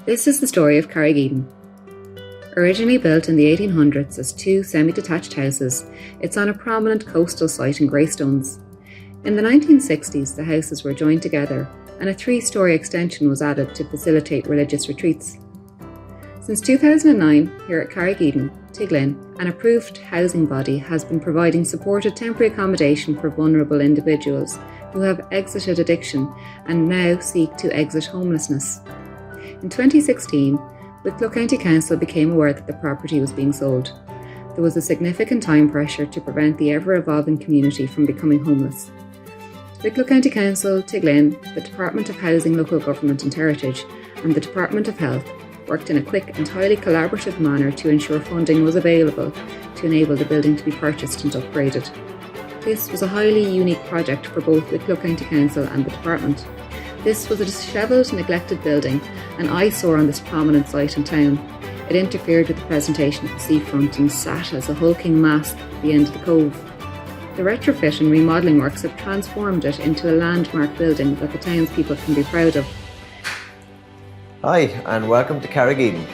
This is the story of Carraig Eden. Originally built in the 1800s as two semi-detached houses, it's on a prominent coastal site in Greystones. In the 1960s, the houses were joined together and a 3-storey extension was added to facilitate religious retreats. Since 2009, here at Carraig Eden, Tiglin, an approved housing body, has been providing supported temporary accommodation for vulnerable individuals who have exited addiction and now seek to exit homelessness. In 2016, Wicklow County Council became aware that the property was being sold. There was a significant time pressure to prevent the ever-evolving community from becoming homeless. Wicklow County Council, Tiglin, the Department of Housing, Local Government and Heritage and the Department of Health worked in a quick and highly collaborative manner to ensure funding was available to enable the building to be purchased and upgraded. This was a highly unique project for both Wicklow County Council and the department. This was a dishevelled, neglected building, an eyesore on this prominent site in town. It interfered with the presentation of the seafront and sat as a hulking mass at the end of the cove. The retrofit and remodelling works have transformed it into a landmark building that the townspeople can be proud of. Hi, and welcome to Carraig Eden.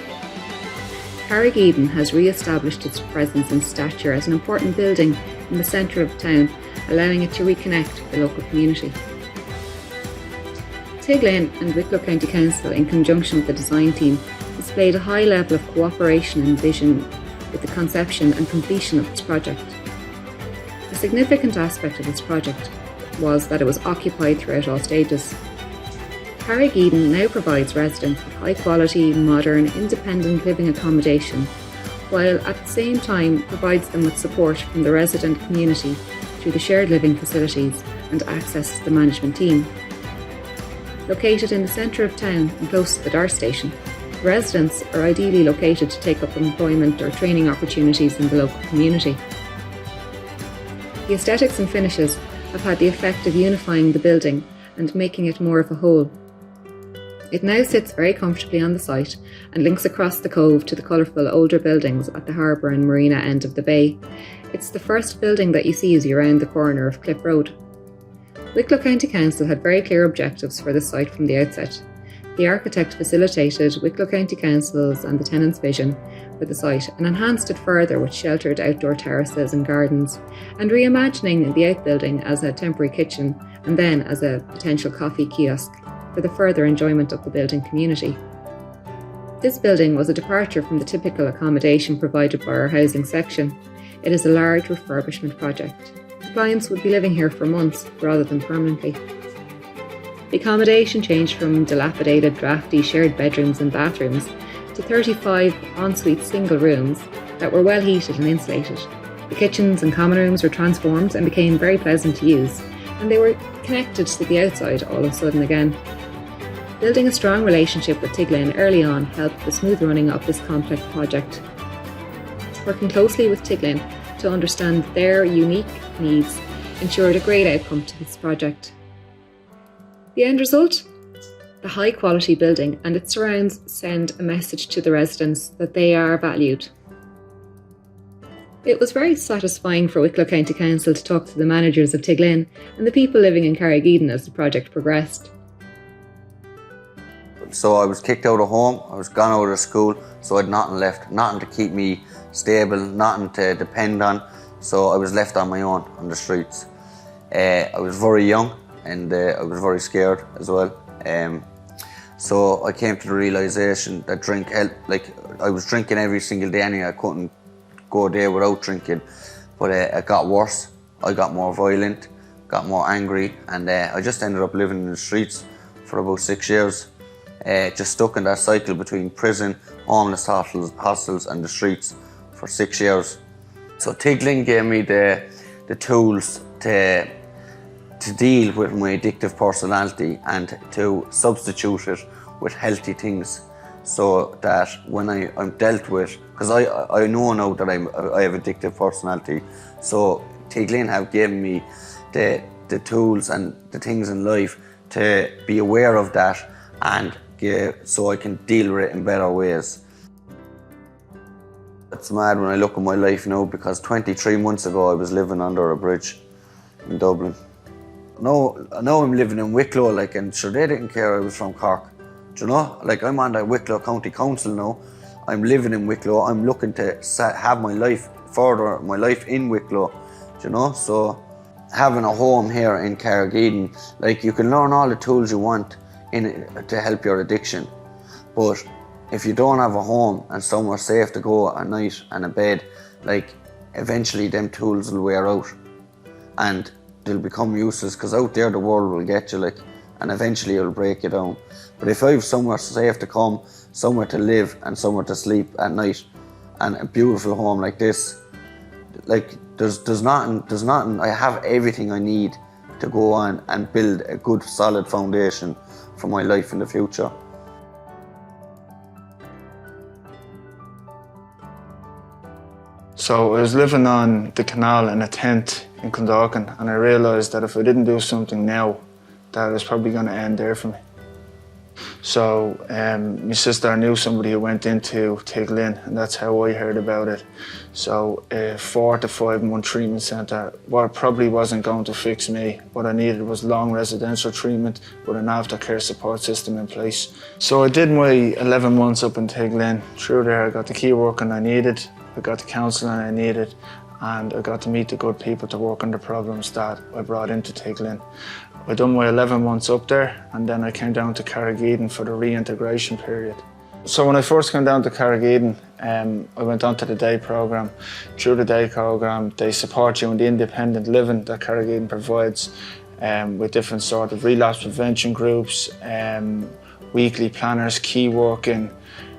Carraig Eden has re-established its presence and stature as an important building in the centre of town, allowing it to reconnect with the local community. Tiglin and Wicklow County Council, in conjunction with the design team, displayed a high level of cooperation and vision with the conception and completion of this project. A significant aspect of this project was that it was occupied throughout all stages. Carraig Eden now provides residents with high-quality, modern, independent living accommodation, while at the same time provides them with support from the resident community through the shared living facilities and access to the management team. Located in the centre of town and close to the DART station, residents are ideally located to take up employment or training opportunities in the local community. The aesthetics and finishes have had the effect of unifying the building and making it more of a whole. It now sits very comfortably on the site and links across the cove to the colourful older buildings at the harbour and marina end of the bay. It's the first building that you see as you round the corner of Cliff Road. Wicklow County Council had very clear objectives for the site from the outset. The architect facilitated Wicklow County Council's and the tenants' vision for the site and enhanced it further with sheltered outdoor terraces and gardens, and reimagining the outbuilding as a temporary kitchen and then as a potential coffee kiosk for the further enjoyment of the building community. This building was a departure from the typical accommodation provided by our housing section. It is a large refurbishment project. Clients would be living here for months rather than permanently. The accommodation changed from dilapidated, drafty shared bedrooms and bathrooms to 35 ensuite single rooms that were well heated and insulated. The kitchens and common rooms were transformed and became very pleasant to use, and they were connected to the outside all of a sudden again. Building a strong relationship with Tiglin early on helped the smooth running of this complex project. Working closely with Tiglin to understand their unique needs ensured a great outcome to this project. The end result? The high quality building and its surrounds send a message to the residents that they are valued. It was very satisfying for Wicklow County Council to talk to the managers of Tiglin and the people living in Carraig Eden as the project progressed. So I was kicked out of home, I was gone out of school, so I had nothing left, nothing to keep me stable, nothing to depend on, so I was left on my own on the streets. I was very young and I was very scared as well. So I came to the realisation that drink helped. Like, I was drinking every single day anyway, I couldn't go a day without drinking, but it got worse. I got more violent, got more angry, and I just ended up living in the streets for about 6 years. Just stuck in that cycle between prison, homeless hostels and the streets for 6 years. So Tiglin gave me the tools to deal with my addictive personality and to substitute it with healthy things, so that when I'm dealt with, because I know now that I have addictive personality, so Tiglin have given me the tools and the things in life to be aware of that, and so I can deal with it in better ways. It's mad when I look at my life now, because 23 months ago I was living under a bridge in Dublin. Now I'm living in Wicklow, and sure, they didn't care I was from Cork. Do you know? Like, I'm on the Wicklow County Council now. I'm living in Wicklow. I'm looking to have my life further, my life in Wicklow. Do you know? So having a home here in Carraig Eden, like, you can learn all the tools you want to help your addiction. But if you don't have a home and somewhere safe to go at night and a bed, like, eventually them tools will wear out and they'll become useless, because out there the world will get you, like, and eventually it'll break you down. But if I have somewhere safe to come, somewhere to live and somewhere to sleep at night, and a beautiful home like this, like, there's nothing, I have everything I need to go on and build a good solid foundation for my life in the future. So I was living on the canal in a tent in Clondalkin, and I realised that if I didn't do something now, that it was probably going to end there for me. So my sister knew somebody who went into Tiglin, and that's how I heard about it. So a 4 to 5 month treatment centre, what probably wasn't going to fix me. What I needed was long residential treatment with an aftercare support system in place. So I did my 11 months up in Tiglin. Through there I got the key working I needed, I got the counselling I needed, and I got to meet the good people to work on the problems that I brought into Tiglin. I done my 11 months up there, and then I came down to Carraig Eden for the reintegration period. So when I first came down to Carraig Eden, I went on to the day programme. Through the day programme, they support you in the independent living that Carraig Eden provides, with different sort of relapse prevention groups, weekly planners, key working,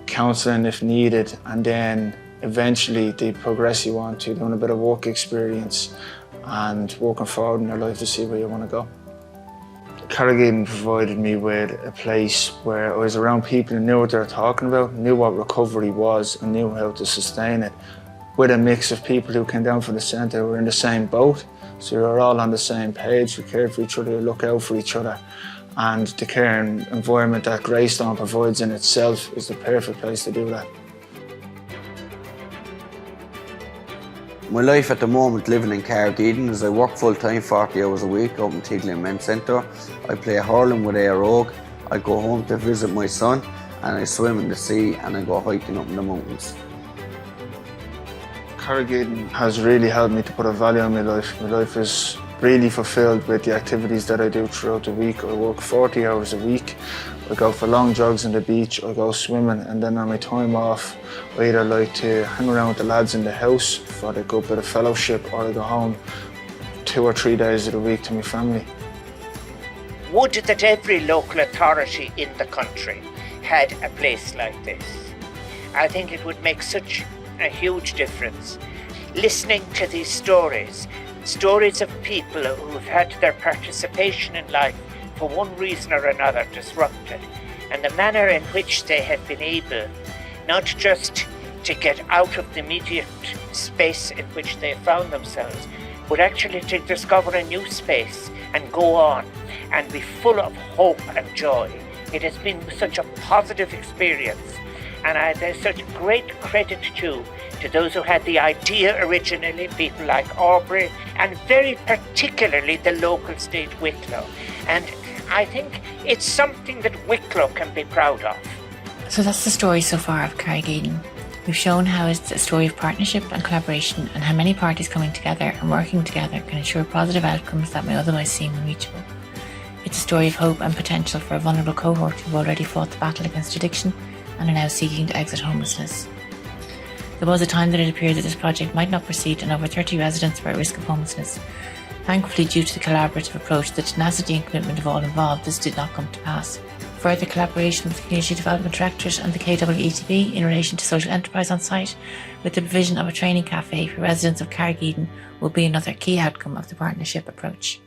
counselling if needed, and then eventually they progress you on to doing a bit of work experience and working forward in your life to see where you want to go. Carraig Eden provided me with a place where I was around people who knew what they were talking about, knew what recovery was and knew how to sustain it, with a mix of people who came down from the centre who were in the same boat. So we were all on the same page, we cared for each other, we looked out for each other, and the care and environment that Greystone provides in itself is the perfect place to do that. My life at the moment living in Carraig Eden is I work full-time 40 hours a week out in Tiglin Men's Centre. I play hurling with Rogue. I go home to visit my son, and I swim in the sea, and I go hiking up in the mountains. Carraig Eden has really helped me to put a value on my life. My life is really fulfilled with the activities that I do throughout the week. I work 40 hours a week. I go for long jogs on the beach, I go swimming, and then on my time off, I either like to hang around with the lads in the house for a good bit of fellowship, or I go home 2 or 3 days of the week to my family. Would that every local authority in the country had a place like this. I think it would make such a huge difference. Listening to these stories of people who've had their participation in life for one reason or another disrupted, and the manner in which they have been able not just to get out of the immediate space in which they found themselves, but actually to discover a new space and go on and be full of hope and joy. It has been such a positive experience, and there's such great credit to those who had the idea originally, people like Aubrey, and very particularly the local state Wicklow. And I think it's something that Wicklow can be proud of. So that's the story so far of Carraig Eden. We've shown how it's a story of partnership and collaboration, and how many parties coming together and working together can ensure positive outcomes that may otherwise seem unreachable. It's a story of hope and potential for a vulnerable cohort who've already fought the battle against addiction and are now seeking to exit homelessness. There was a time that it appeared that this project might not proceed, and over 30 residents were at risk of homelessness. Thankfully, due to the collaborative approach, the tenacity and commitment of all involved, this did not come to pass. Further collaboration with the Community Development Directorate and the KWETB in relation to social enterprise on site, with the provision of a training cafe for residents of Carraig Eden, will be another key outcome of the partnership approach.